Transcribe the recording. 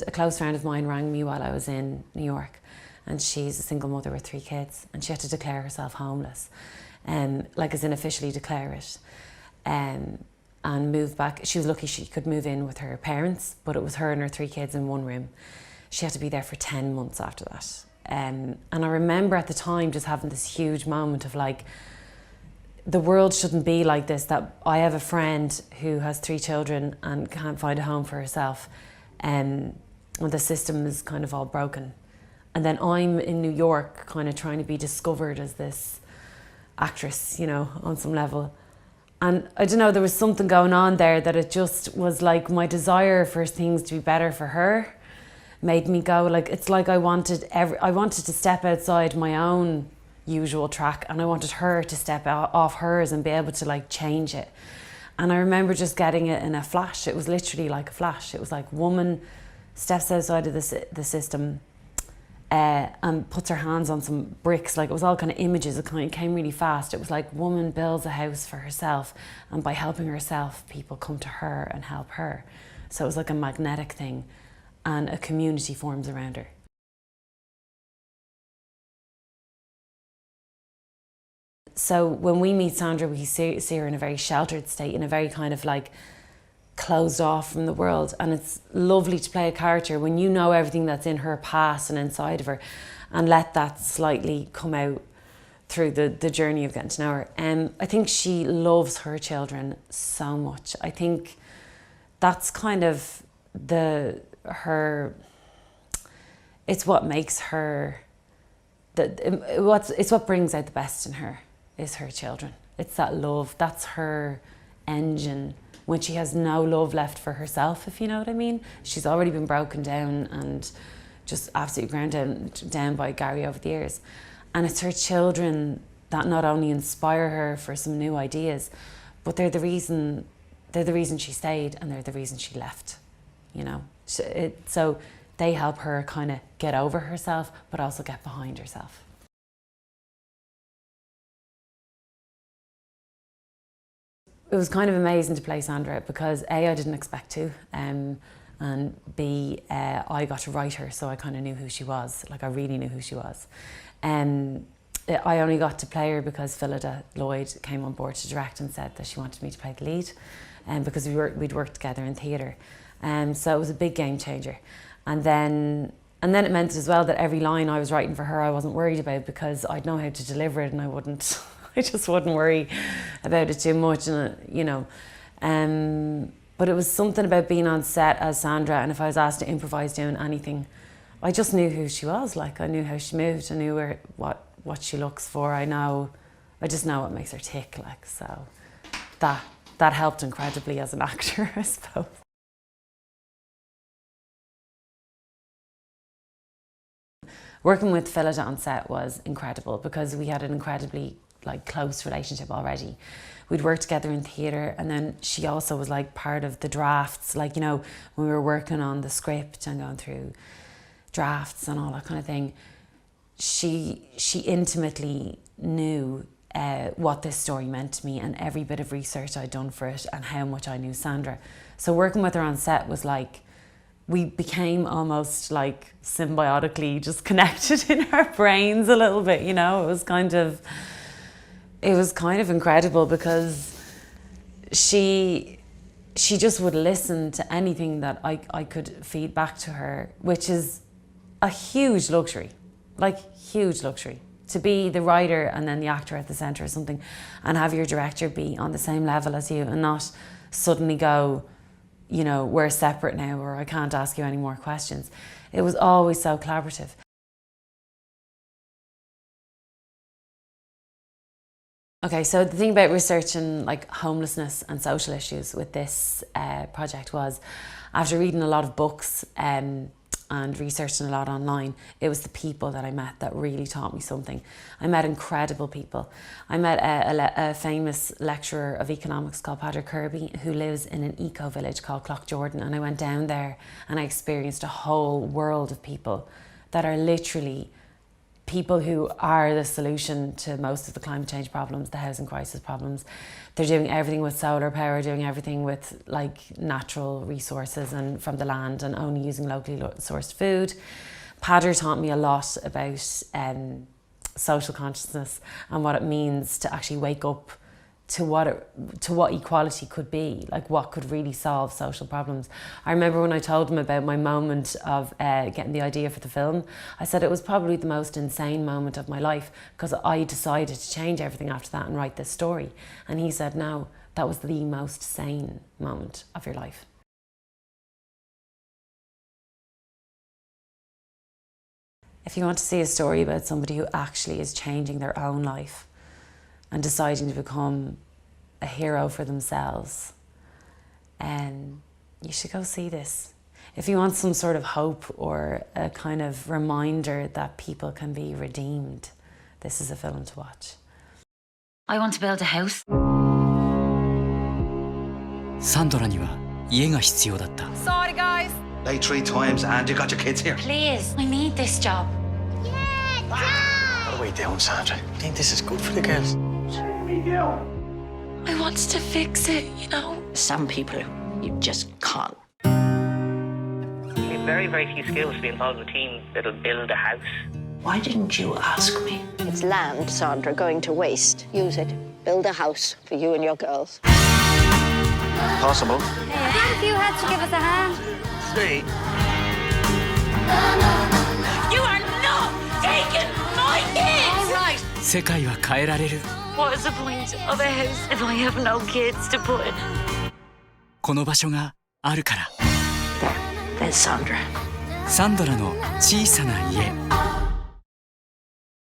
a close friend of mine rang me while I was in New York, and she's a single mother with 3 kids, and she had to declare herself homeless, like as in officially declare it, and move back. She was lucky she could move in with her parents, but it was her and her 3 kids in one room. She had to be there for 10 months after that. And I remember at the time just having this huge moment of like, the world shouldn't be like this, that I have a friend who has 3 children and can't find a home for herself, and the system is kind of all broken. And then I'm in New York kind of trying to be discovered as this actress, you know, on some level. And I don't know, there was something going on there that it just was like my desire for things to be better for her made me go like, it's like I wanted to step outside my own usual track, and I wanted her to step off hers and be able to like change it. And I remember just getting it in a flash. It was literally like a flash. It was like, woman steps outside of the system and puts her hands on some bricks. Like, it was all kind of images. It kind of came really fast. It was like, woman builds a house for herself, and by helping herself, people come to her and help her. So it was like a magnetic thing, and a community forms around her. So when we meet Sandra, we see her in a very sheltered state, in a very kind of like closed off from the world. And it's lovely to play a character when you know everything that's in her past and inside of her, and let that slightly come out through the journey of getting to know her. I think she loves her children so much. I think that's kind of it's what makes her, it's what brings out the best in her, is her children. It's that love. That's her engine when she has no love left for herself, if you know what I mean. She's already been broken down and just absolutely ground down by Gary over the years. And it's her children that not only inspire her for some new ideas, but they're the reason she stayed, and they're the reason she left, you know. So they help her kind of get over herself, but also get behind herself. It was kind of amazing to play Sandra because A, I didn't expect to, and B, I got to write her, so I kind of knew who she was. Like, I really knew who she was. I only got to play her because FィLloyd came on board to direct and said that she wanted me to play the lead, because we'd worked together in theatre. So it was a big game changer. And then it meant as well that every line I was writing for her I wasn't worried about, because I'd know how to deliver it, and I just wouldn't worry about it too much, and you know. But it was something about being on set as Sandra, and if I was asked to improvise doing anything, I just knew who she was. Like, I knew how she moved, I knew what she looks for. I just know what makes her tick. Like, so that helped incredibly as an actor, I suppose. Working with Fì on set was incredible because we had an incredibly like close relationship already. We'd worked together in theatre, and then she also was like part of the drafts, like, you know, when we were working on the script and going through drafts and all that kind of thing. She intimately knew what this story meant to me, and every bit of research I'd done for it, and how much I knew Sandra. So working with her on set was like, we became almost like symbiotically just connected in our brains a little bit, you know. It was kind of incredible because she just would listen to anything that I could feed back to her, which is a huge luxury, like huge luxury, to be the writer and then the actor at the centre or something, and have your director be on the same level as you, and not suddenly go, you know, we're separate now, or I can't ask you any more questions. It was always so collaborative. Okay, so the thing about researching like homelessness and social issues with this project was, after reading a lot of books and researching a lot online, it was the people that I met that really taught me something. I met incredible people. I met a famous lecturer of economics called Padraig Kirby, who lives in an eco-village called Clough-Jordan, and I went down there and I experienced a whole world of people that are literally people who are the solution to most of the climate change problems, the housing crisis problems. They're doing everything with solar power, doing everything with like natural resources and from the land, and only using locally sourced food. Padder taught me a lot about social consciousness and what it means to actually wake up to what equality could be, like what could really solve social problems. I remember when I told him about my moment of getting the idea for the film, I said it was probably the most insane moment of my life because I decided to change everything after that and write this story. And he said, no, that was the most sane moment of your life. If you want to see a story about somebody who actually is changing their own life and deciding to become a hero for themselves, you should go see this. If you want some sort of hope or a kind of reminder that people can be redeemed, this is a film to watch. I want to build a house. サンドラには家が必要だった。 Sorry, guys. Late 3 times and you got your kids here. Please, I need this job. What are we doing, Sandra? I think this is good for the girls. I want to fix it, you know. Some people, you just can't. You need very, very few skills to be involved in a team that'll build a house. Why didn't you ask me? It's land, Sandra, going to waste. Use it. Build a house for you and your girls. Possible. Hey, if you had to give us a hand. 3. You are not taking my kids! All right. 世界は変えられる。 What is the point of a house if I have no kids to put in? この場所があるから。 There's Sandra. サンドラの小さな家。